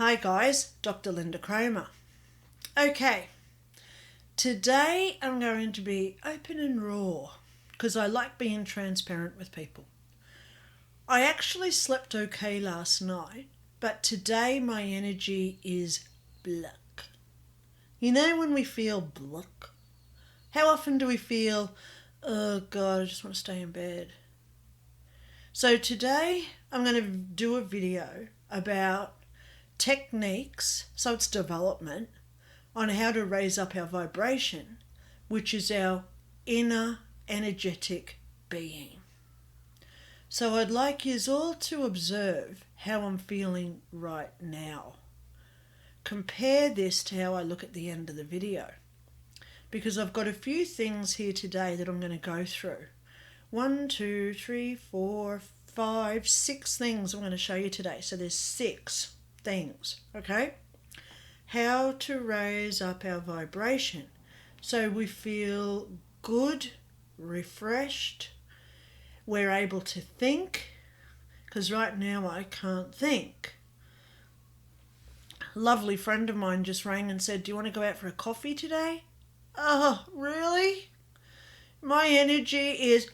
Hi guys, Dr Lynda Cramer. Okay, today I'm going to be open and raw because I like being transparent with people. I actually slept okay last night, but today my energy is bluck. You know when we feel bluck? How often do we feel, oh God, I just want to stay in bed? So today I'm going to do a video about techniques, so it's development, on how to raise up our vibration, which is our inner energetic being. So I'd like you all to observe how I'm feeling right now. Compare this to how I look at the end of the video, because I've got a few things here today that I'm going to go through. 1, 2, 3, 4, 5, 6 things I'm going to show you today. So there's 6 things, okay? How to raise up our vibration so we feel good, refreshed, we're able to think, because right now I can't think. A lovely friend of mine just rang and said, do you want to go out for a coffee today? Oh, really? My energy is...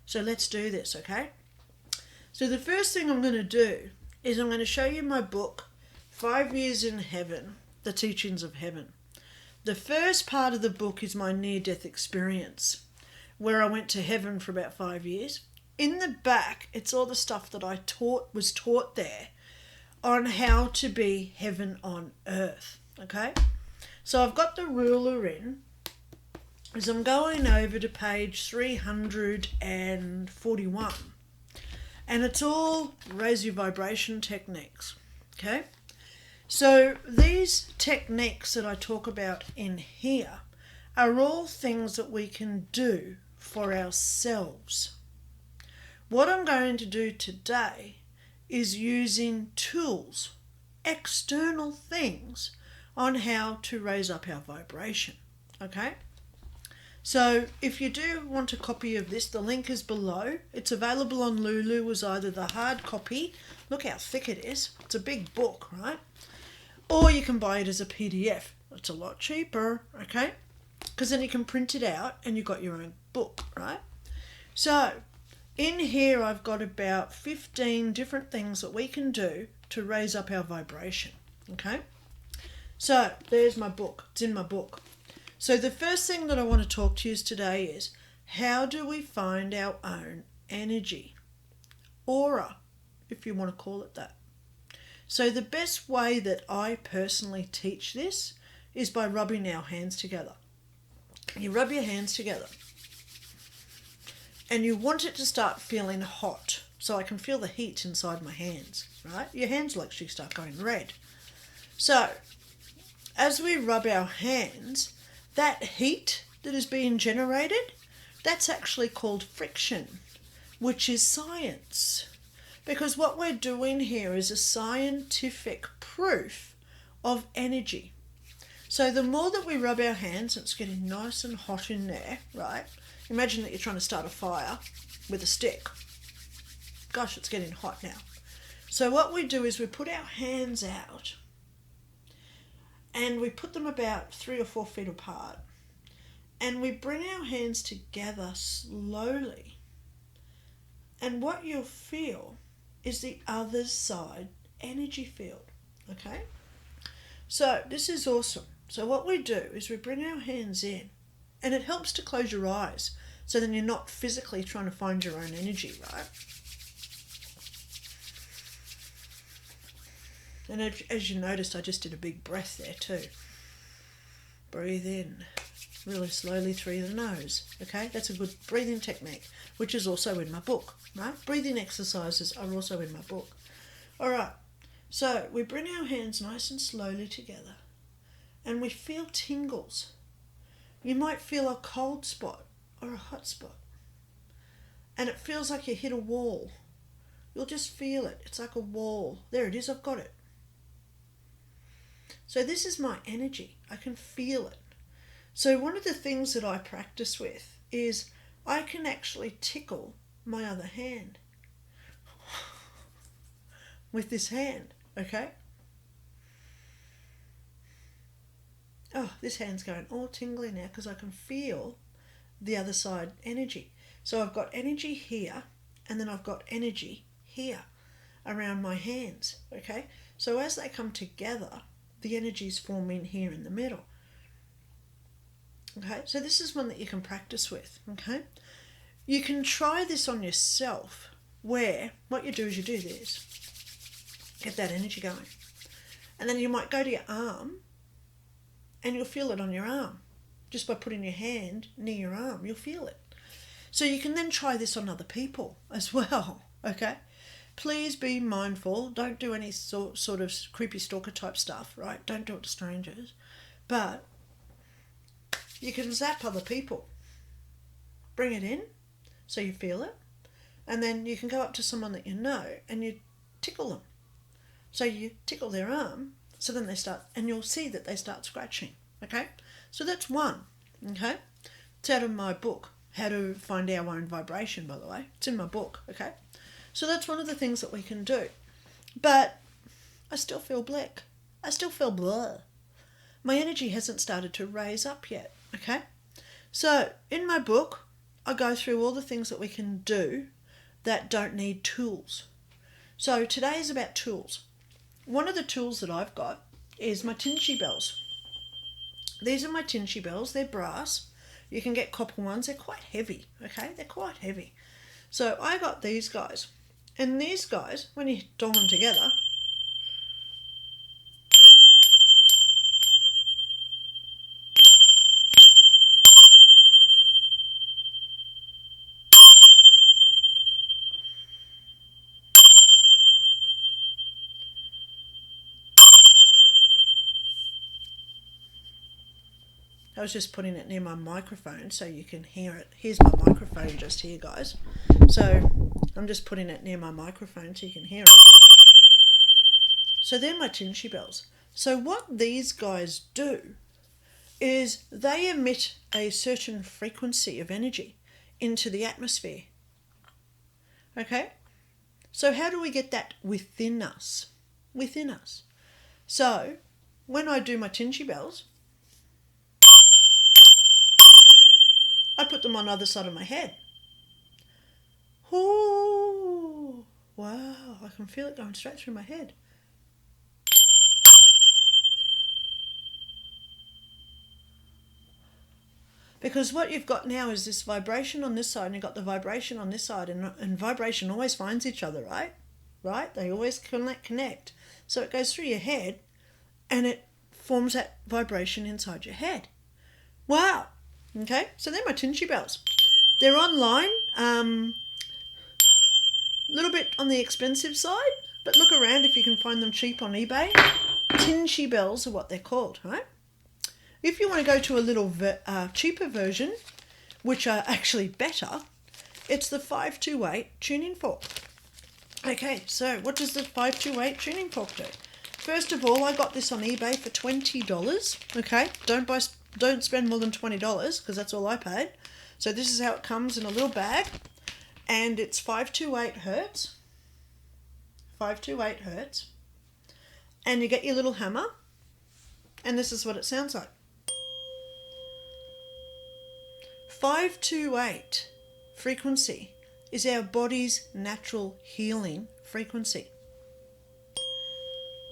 So let's do this, okay? So the first thing I'm going to do is I'm going to show you my book, 5 Years in Heaven, The Teachings of Heaven. The first part of the book is my near-death experience, where I went to heaven for about 5 years. In the back, it's all the stuff that I was taught there on how to be heaven on earth, okay? So I've got the ruler in, as I'm going over to page 341. And it's all raise your vibration techniques, okay? So these techniques that I talk about in here are all things that we can do for ourselves. What I'm going to do today is using tools, external things, on how to raise up our vibration, okay? So if you do want a copy of this, the link is below. It's available on Lulu as either the hard copy, look how thick it is, it's a big book, right? Or you can buy it as a PDF. It's a lot cheaper, okay? Because then you can print it out and you've got your own book, right? So in here I've got about 15 different things that we can do to raise up our vibration, okay? So there's my book, it's in my book. So the first thing that I want to talk to you today is, how do we find our own energy? Aura, if you want to call it that. So the best way that I personally teach this is by rubbing our hands together. You rub your hands together and you want it to start feeling hot, so I can feel the heat inside my hands, right? Your hands will actually start going red. So as we rub our hands, that heat that is being generated, that's actually called friction, which is science. Because what we're doing here is a scientific proof of energy. So the more that we rub our hands, it's getting nice and hot in there, right? Imagine that you're trying to start a fire with a stick. Gosh, it's getting hot now. So what we do is we put our hands out and we put them about 3 or 4 feet apart. And we bring our hands together slowly. And what you'll feel is the other side energy field, okay? So this is awesome. So what we do is we bring our hands in, and it helps to close your eyes, so then you're not physically trying to find your own energy, right? And as you noticed, I just did a big breath there too. Breathe in really slowly through the nose, okay? That's a good breathing technique, which is also in my book, right? Breathing exercises are also in my book. All right, so we bring our hands nice and slowly together and we feel tingles. You might feel a cold spot or a hot spot, and it feels like you hit a wall. You'll just feel it. It's like a wall. There it is, I've got it. So this is my energy. I can feel it. So one of the things that I practice with is I can actually tickle my other hand. with this hand, okay? Oh, this hand's going all tingly now because I can feel the other side energy. So I've got energy here, and then I've got energy here around my hands, okay? So as they come together, the energies form in here in the middle. Okay, so this is one that you can practice with, okay? You can try this on yourself, where what you do is you do this, get that energy going, and then you might go to your arm and you'll feel it on your arm. Just by putting your hand near your arm, you'll feel it. So you can then try this on other people as well, okay? Please be mindful. Don't do any sort of creepy stalker type stuff, right? Don't do it to strangers. But you can zap other people. Bring it in so you feel it. And then you can go up to someone that you know and you tickle them. So you tickle their arm, so then they start, and you'll see that they start scratching, okay? So that's one, okay? It's out of my book, How to Find Our Own Vibration, by the way. It's in my book, okay? So that's one of the things that we can do. But I still feel black. I still feel blah. My energy hasn't started to raise up yet, okay? So in my book, I go through all the things that we can do that don't need tools. So today is about tools. One of the tools that I've got is my Tinchy bells. These are my Tinchy bells. They're brass. You can get copper ones. They're quite heavy, okay? They're quite heavy. So I got these guys. And these guys, when you dong them together, I was just putting it near my microphone so you can hear it. Here's my microphone just here, guys. So I'm just putting it near my microphone so you can hear it. So they're my Tinchy bells. So what these guys do is they emit a certain frequency of energy into the atmosphere. Okay? So how do we get that within us? Within us. So when I do my Tinchy bells, I put them on the other side of my head. Ooh, wow, I can feel it going straight through my head. Because what you've got now is this vibration on this side, and you've got the vibration on this side, and vibration always finds each other, right? Right? They always connect. So it goes through your head, and it forms that vibration inside your head. Wow. Okay, so they're my Tinchy bells. They're online, a little bit on the expensive side, but look around if you can find them cheap on eBay. Tinchy bells are what they're called, right? If you want to go to a little cheaper version, which are actually better, it's the 528 tuning fork. Okay, so what does the 528 tuning fork do? First of all, I got this on eBay for $20. Okay, don't spend more than $20 because that's all I paid. So this is how it comes in a little bag, and it's 528 hertz. 528 hertz. And you get your little hammer, and this is what it sounds like. 528 frequency is our body's natural healing frequency.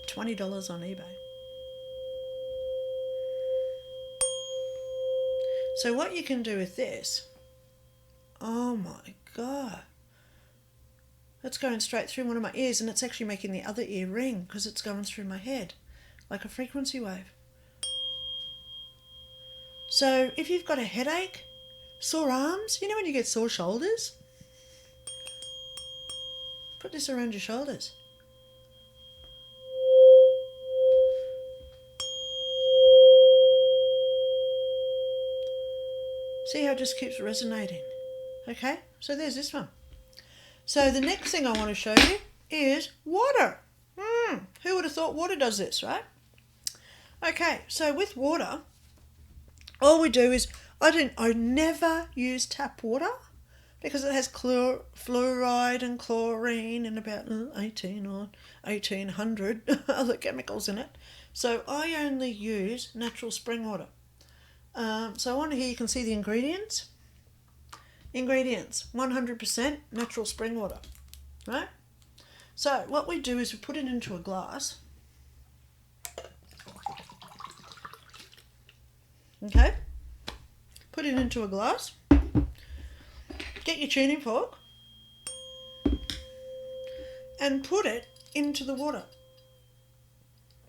$20 on eBay. So what you can do with this, oh my God, that's going straight through one of my ears, and it's actually making the other ear ring because it's going through my head like a frequency wave. So if you've got a headache, sore arms, you know when you get sore shoulders? Put this around your shoulders. See how it just keeps resonating. Okay, so there's this one. So the next thing I want to show you is water. Who would have thought water does this, right? Okay, so with water, all we do is, I never use tap water because it has fluoride and chlorine and about 18 or 1800 other chemicals in it. So I only use natural spring water. So on here you can see the ingredients. Ingredients, 100% natural spring water, right? So what we do is we put it into a glass. Okay? Put it into a glass. Get your tuning fork and put it into the water.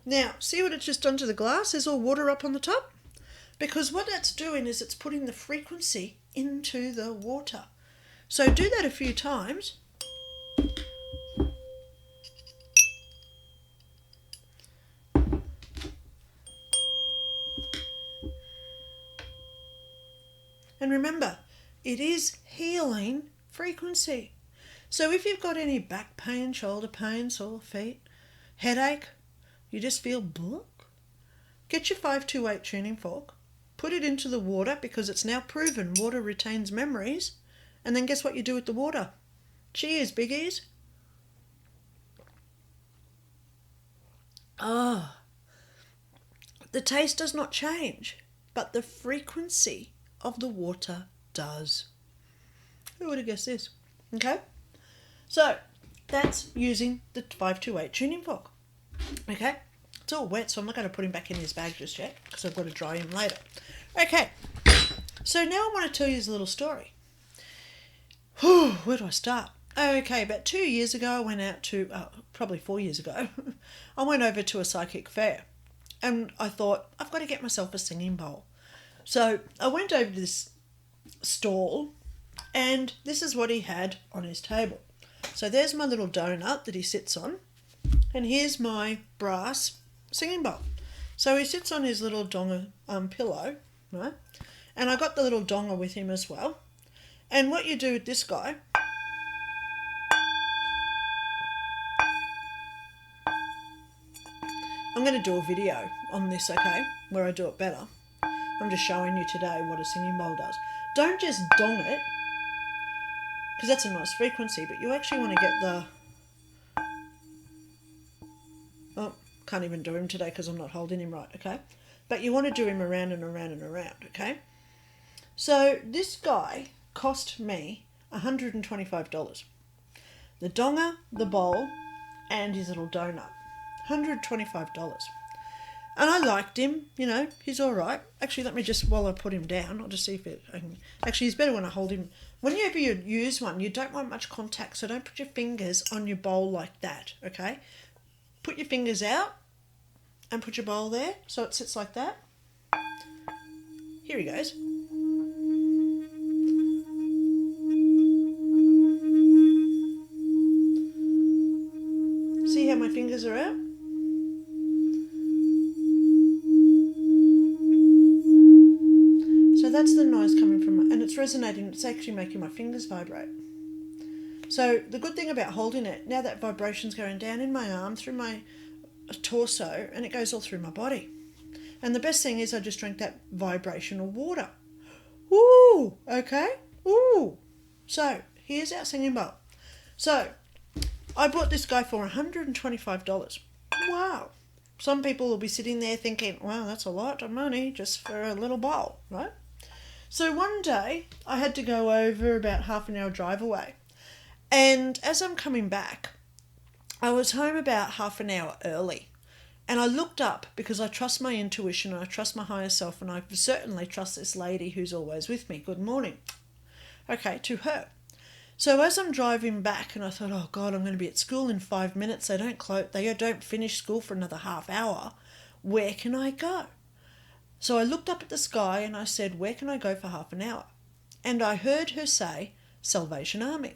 Now, see what it's just done to the glass? There's all water up on the top. Because what that's doing is it's putting the frequency into the water. So do that a few times. And remember, it is healing frequency. So if you've got any back pain, shoulder pain, sore feet, headache, you just feel block, get your 528 tuning fork, put it into the water because it's now proven water retains memories, and then guess what you do with the water? Cheers, biggies. The taste does not change, but the frequency of the water does. Who would have guessed this? Okay, so that's using the 528 tuning fork. Okay, it's all wet, so I'm not going to put him back in his bag just yet because I've got to dry him later. Okay, so now I want to tell you a little story. Where do I start? Okay, about 2 years ago I went out to, probably 4 years ago, I went over to a psychic fair and I thought, I've got to get myself a singing bowl. So I went over to this stall and this is what he had on his table. So there's my little donut that he sits on and here's my brass singing bowl. So he sits on his little donga pillow, right? And I got the little donga with him as well. And what you do with this guy, I'm going to do a video on this, okay, where I do it better. I'm just showing you today what a singing bowl does. Don't just dong it, because that's a nice frequency, but you actually want to get the... Oh, can't even do him today because I'm not holding him right, okay? But you want to do him around and around and around, okay? So this guy cost me $125. The donga, the bowl, and his little donut. $125. And I liked him, you know, he's all right. Actually, let me just, while I put him down, I'll just see if it... Actually, he's better when I hold him. Whenever you use one, you don't want much contact, so don't put your fingers on your bowl like that, okay? Put your fingers out and put your bowl there so it sits like that. Here he goes. See how my fingers are out? So that's the noise coming from, and it's resonating, it's actually making my fingers vibrate. So the good thing about holding it, now that vibration's going down in my arm, through my torso, and it goes all through my body. And the best thing is I just drank that vibrational water. Ooh, okay, ooh. So here's our singing bowl. So I bought this guy for $125. Wow. Some people will be sitting there thinking, wow, that's a lot of money just for a little bowl, right? So one day I had to go over about half an hour drive away. And as I'm coming back, I was home about half an hour early. And I looked up because I trust my intuition and I trust my higher self, and I certainly trust this lady who's always with me. Good morning. Okay, to her. So as I'm driving back, and I thought, oh God, I'm going to be at school in 5 minutes. They don't finish school for another half hour. Where can I go? So I looked up at the sky and I said, where can I go for half an hour? And I heard her say, Salvation Army.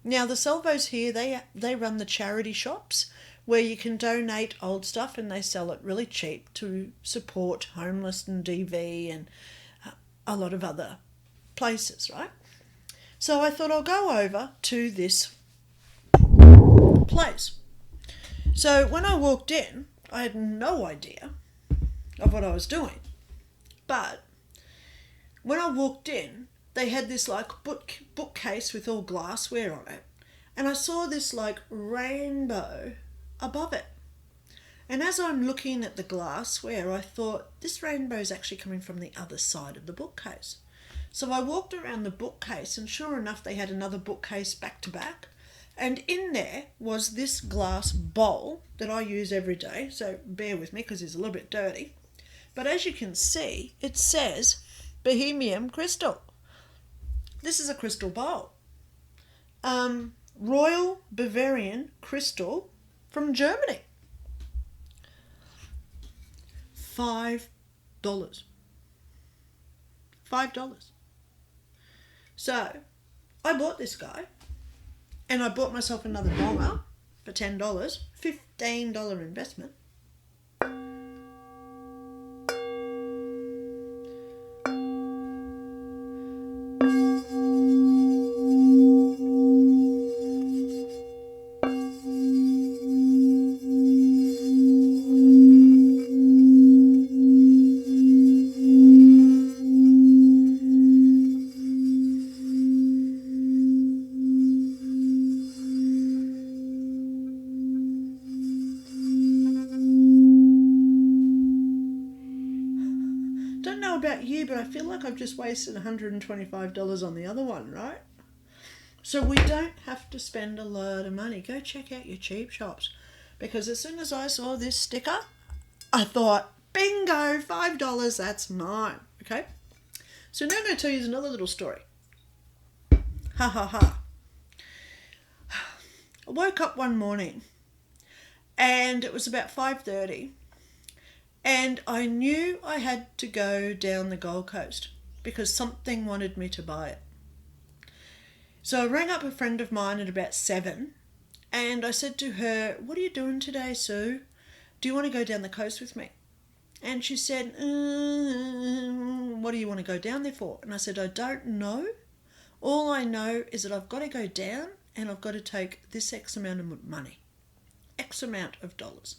Now the Salvos here, they run the charity shops where you can donate old stuff and they sell it really cheap to support homeless and DV and a lot of other places, right? So I thought I'll go over to this place. So when I walked in, I had no idea of what I was doing. But when I walked in, they had this like bookcase with all glassware on it. And I saw this like rainbow above it. And as I'm looking at the glassware, I thought, this rainbow is actually coming from the other side of the bookcase. So I walked around the bookcase, and sure enough, they had another bookcase back to back. And in there was this glass bowl that I use every day. So bear with me because it's a little bit dirty. But as you can see, it says Bohemian Crystal. This is a crystal bowl. Royal Bavarian Crystal from Germany. $5. $5. So I bought this guy, and I bought myself another bonga for $10, $15 investment. Don't know about you, but I feel like I've just wasted $125 on the other one, right? So we don't have to spend a lot of money. Go check out your cheap shops, because as soon as I saw this sticker, I thought, bingo, $5, that's mine. Okay? So now I'm going to tell you another little story. Ha ha ha. I woke up one morning and it was about 5:30. And I knew I had to go down the Gold Coast because something wanted me to buy it. So I rang up a friend of mine at about 7, and I said to her, what are you doing today, Sue? Do you want to go down the coast with me? And she said, what do you want to go down there for? And I said, I don't know. All I know is that I've got to go down and I've got to take this X amount of money, X amount of dollars.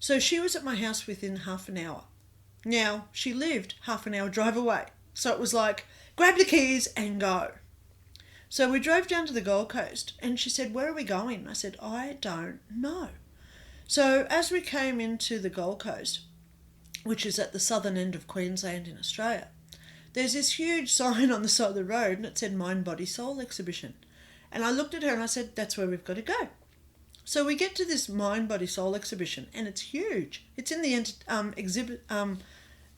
So she was at my house within half an hour. Now, she lived half an hour drive away. So it was like, grab the keys and go. So we drove down to the Gold Coast, and she said, where are we going? I said, I don't know. So as we came into the Gold Coast, which is at the southern end of Queensland in Australia, there's this huge sign on the side of the road, and it said Mind, Body, Soul Exhibition. And I looked at her and I said, that's where we've got to go. So we get to this Mind, Body, Soul exhibition, and it's huge. It's in the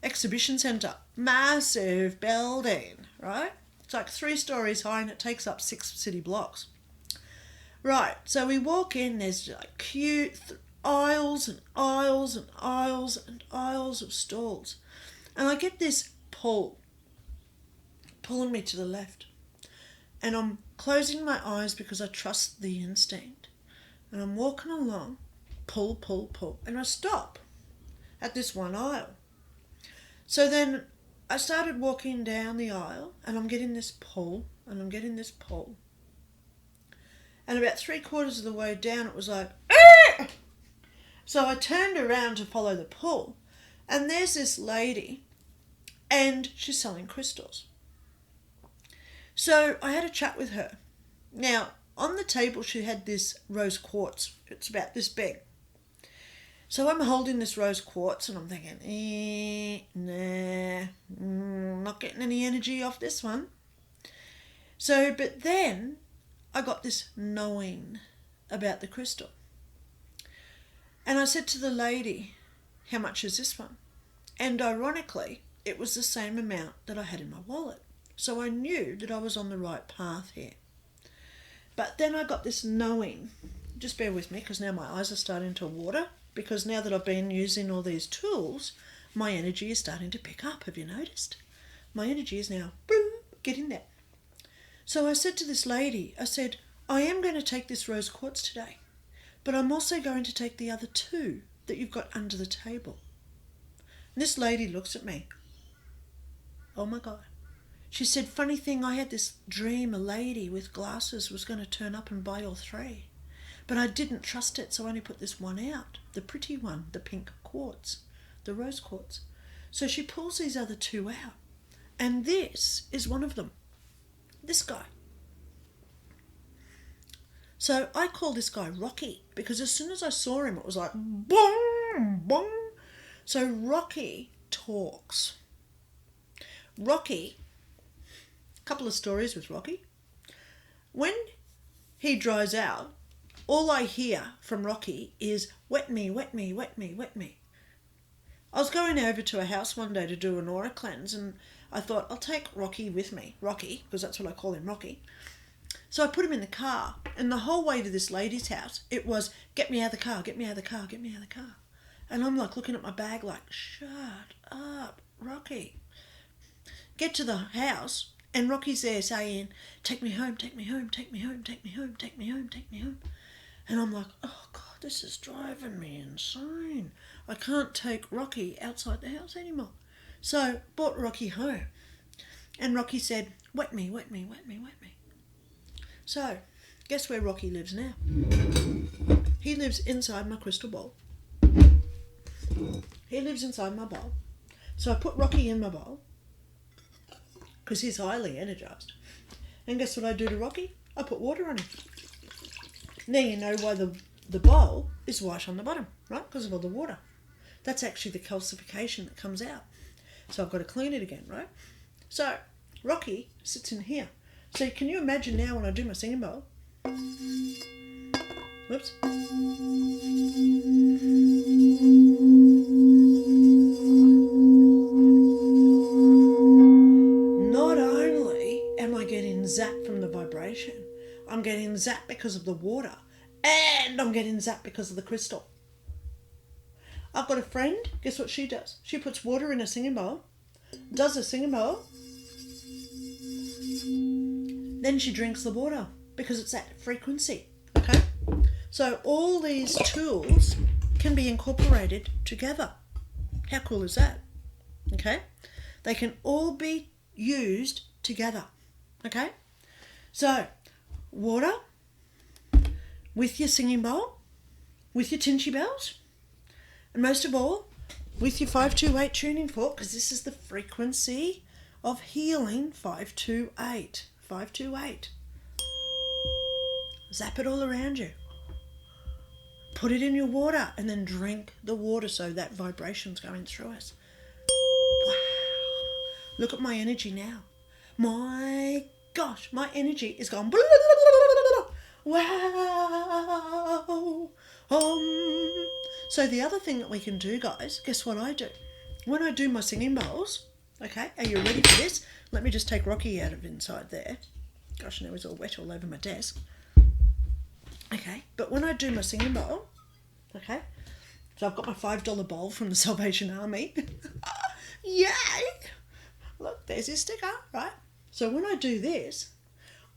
exhibition centre. Massive building, right? It's like 3 stories high, and it takes up 6 city blocks. Right, so we walk in, there's like cute aisles and aisles and aisles and aisles of stalls. And I get this pulling me to the left. And I'm closing my eyes because I trust the instinct. And I'm walking along, pull, and I stop at this one aisle. So then I started walking down the aisle, and I'm getting this pull, and I'm getting this pull. And about 3/4 of the way down, it was like, ah! So I turned around to follow the pull, and there's this lady, and she's selling crystals. So I had a chat with her. Now, on the table, she had this rose quartz. It's about this big. So I'm holding this rose quartz, and I'm thinking, not getting any energy off this one. So, but then I got this knowing about the crystal. And I said to the lady, how much is this one? And ironically, it was the same amount that I had in my wallet. So I knew that I was on the right path here. But then I got this knowing. Just bear with me, because now my eyes are starting to water, because now that I've been using all these tools, my energy is starting to pick up. Have you noticed? My energy is now getting there. So I said to this lady, I said, I am going to take this rose quartz today, but I'm also going to take the other 2 that you've got under the table. And this lady looks at me. Oh my God. She said, funny thing, I had this dream a lady with glasses was going to turn up and buy all 3. But I didn't trust it, so I only put this one out, the pretty one, the pink quartz, the rose quartz. So she pulls these other 2 out. And this is one of them. This guy. So I call this guy Rocky because as soon as I saw him, it was like, bong, bong. So Rocky talks. Rocky, a couple of stories with Rocky. When he dries out, all I hear from Rocky is, wet me, wet me, wet me, wet me. I was going over to a house one day to do an aura cleanse, and I thought, I'll take Rocky with me. Rocky, because that's what I call him, Rocky. So I put him in the car, and the whole way to this lady's house, it was, get me out of the car, get me out of the car, get me out of the car. And I'm like looking at my bag like, shut up, Rocky. Get to the house, and Rocky's there saying, take me home, take me home, take me home, take me home, take me home, take me home. And I'm like, oh God, this is driving me insane. I can't take Rocky outside the house anymore. So brought Rocky home, and Rocky said, wet me, wet me, wet me, wet me. So guess where Rocky lives now? He lives inside my crystal ball. He lives inside my bowl. So I put Rocky in my bowl because he's highly energized. And guess what I do to Rocky? I put water on him. Now you know why the bowl is white on the bottom, right? Because of all the water. That's actually the calcification that comes out. So I've got to clean it again, right? So Rocky sits in here. So can you imagine now when I do my singing bowl? Whoops. Not only am I getting zapped from the vibration, I'm getting zapped because of the water, and I'm getting zapped because of the crystal. I've got a friend, guess what she does? She puts water in a singing bowl, does a singing bowl, then she drinks the water because it's that frequency, okay? So all these tools can be incorporated together. How cool is that? Okay? They can all be used together, okay? So water with your singing bowl, with your tinchy bells, and most of all, with your 528 tuning fork, because this is the frequency of healing 528. 528. Zap it all around you. Put it in your water and then drink the water so that vibration's going through us. Wow. Look at my energy now. My gosh, my energy is going. Wow. So the other thing that we can do, guys, guess what I do? When I do my singing bowls, okay, are you ready for this? Let me just take Rocky out of inside there. Gosh, now he's all wet all over my desk. Okay, but when I do my singing bowl, okay, so I've got my $5 bowl from the Salvation Army. Yay! Look, there's his sticker, right? So when I do this,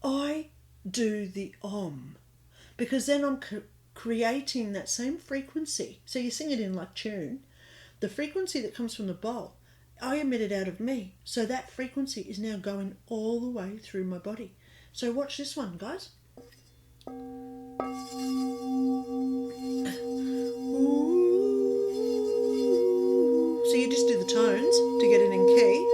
I do the Om, because then I'm creating that same frequency. So you sing it in like tune. The frequency that comes from the bowl, I emit it out of me. So that frequency is now going all the way through my body. So watch this one, guys. Ooh. So you just do the tones to get it in key.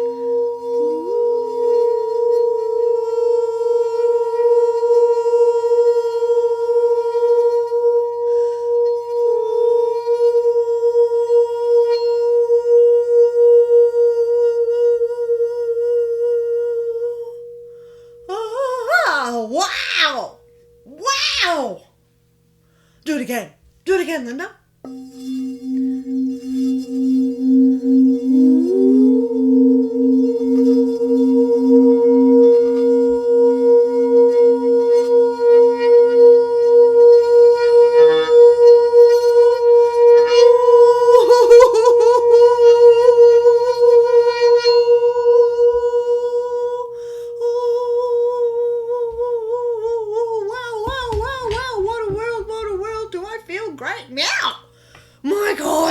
Wow! Do it again. Do it again, Linda.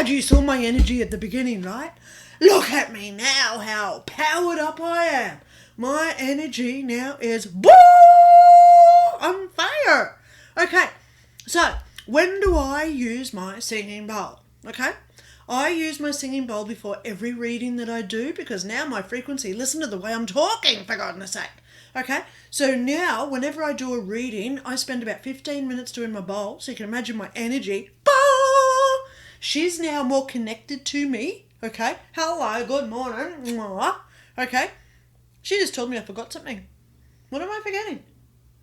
You saw my energy at the beginning, right? Look at me now, how powered up I am. My energy now is on fire. Okay, so when do I use my singing bowl? Okay, I use my singing bowl before every reading that I do because now my frequency, listen to the way I'm talking, for goodness sake. Okay, so now whenever I do a reading, I spend about 15 minutes doing my bowl, so you can imagine my energy. She's now more connected to me. Okay, hello, good morning. Okay, she just told me I forgot something. What am I forgetting?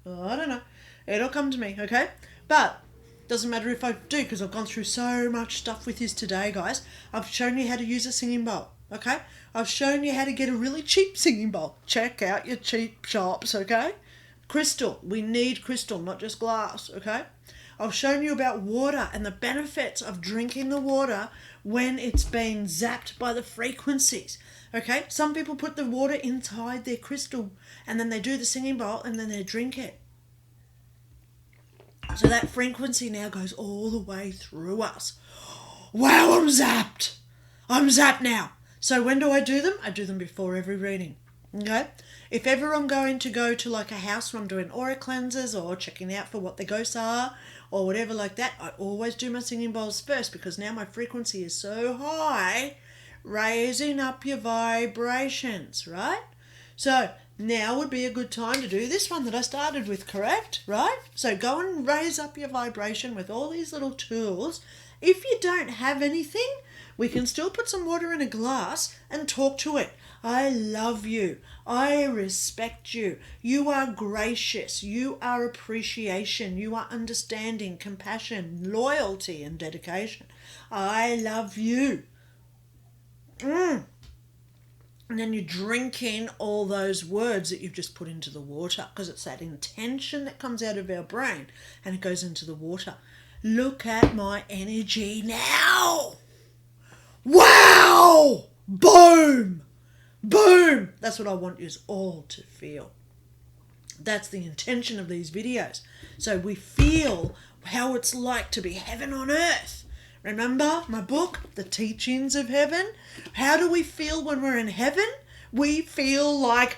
I don't know. It'll come to me, okay? But doesn't matter if I do because I've gone through so much stuff with this today, guys. I've shown you how to use a singing bowl, okay? I've shown you how to get a really cheap singing bowl. Check out your cheap shops, okay? Crystal. We need crystal, not just glass, okay? I've shown you about water and the benefits of drinking the water when it's been zapped by the frequencies, okay? Some people put the water inside their crystal and then they do the singing bowl and then they drink it. So that frequency now goes all the way through us. Wow, I'm zapped. I'm zapped now. So when do I do them? I do them before every reading. Okay? If ever I'm going to go to like a house where I'm doing aura cleanses or checking out for what the ghosts are or whatever like that, I always do my singing bowls first because now my frequency is so high, raising up your vibrations, right? So now would be a good time to do this one that I started with, correct? Right? So go and raise up your vibration with all these little tools. If you don't have anything, we can still put some water in a glass and talk to it. I love you. I respect you. You are gracious. You are appreciation. You are understanding, compassion, loyalty, and dedication. I love you. And then you drink in all those words that you've just put into the water because it's that intention that comes out of our brain and it goes into the water. Look at my energy now. Wow! Boom! Boom! That's what I want you all to feel. That's the intention of these videos. So we feel how it's like to be heaven on earth. Remember my book, The Teachings of Heaven? How do we feel when we're in heaven? We feel like,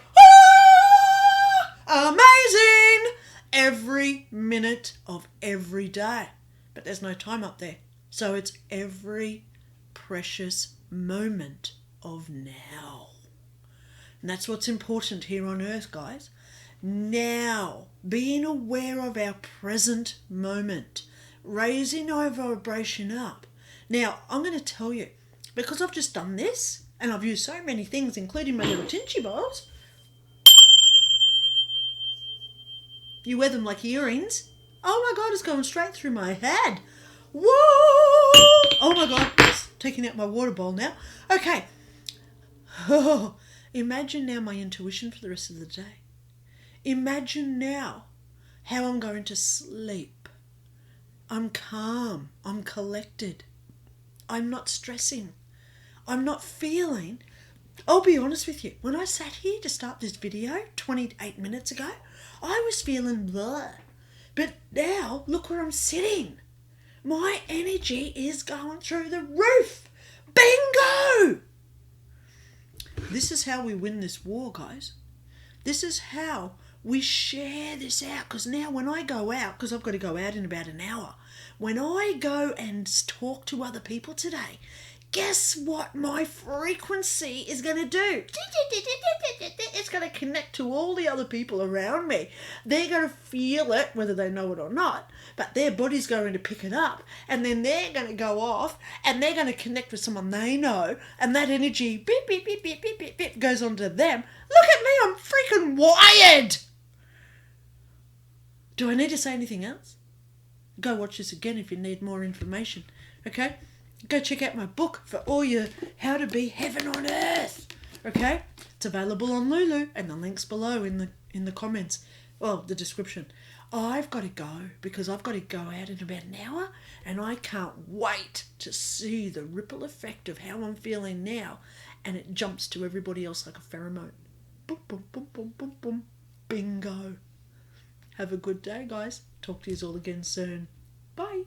amazing, every minute of every day. But there's no time up there. So it's every precious moment of now. And that's what's important here on earth, guys. Now, being aware of our present moment, raising our vibration up. Now, I'm going to tell you, because I've just done this, and I've used so many things, including my little tinchy bowls. You wear them like earrings. Oh my God, it's going straight through my head. Whoa! Oh my God, it's taking out my water bowl now. Okay. Oh, imagine now my intuition for the rest of the day. Imagine now how I'm going to sleep. I'm calm. I'm collected. I'm not stressing. I'm not feeling. I'll be honest with you. When I sat here to start this video 28 minutes ago, I was feeling blah. But now, look where I'm sitting. My energy is going through the roof. Bingo! This is how we win this war, guys. This is how we share this out. Because now when I go out, because I've got to go out in about an hour, when I go and talk to other people today, guess what my frequency is going to do? It's going to connect to all the other people around me. They're going to feel it, whether they know it or not, but their body's going to pick it up, and then they're going to go off, and they're going to connect with someone they know, and that energy beep, beep, beep, beep, beep, beep, beep, goes on to them. Look at me, I'm freaking wired. Do I need to say anything else? Go watch this again if you need more information, okay? Go check out my book for all your how to be heaven on earth, okay? It's available on Lulu, and the link's below in the comments, well, the description. I've got to go because I've got to go out in about an hour, and I can't wait to see the ripple effect of how I'm feeling now, and it jumps to everybody else like a pheromone. Boom, boom, boom, boom, boom, boom. Bingo. Have a good day, guys. Talk to you all again soon. Bye.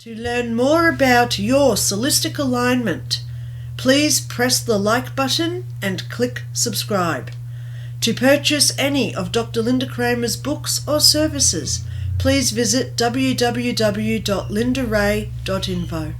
To learn more about your solistic alignment, please press the like button and click subscribe. To purchase any of Dr. Lynda Cramer's books or services, please visit www.lindaray.info.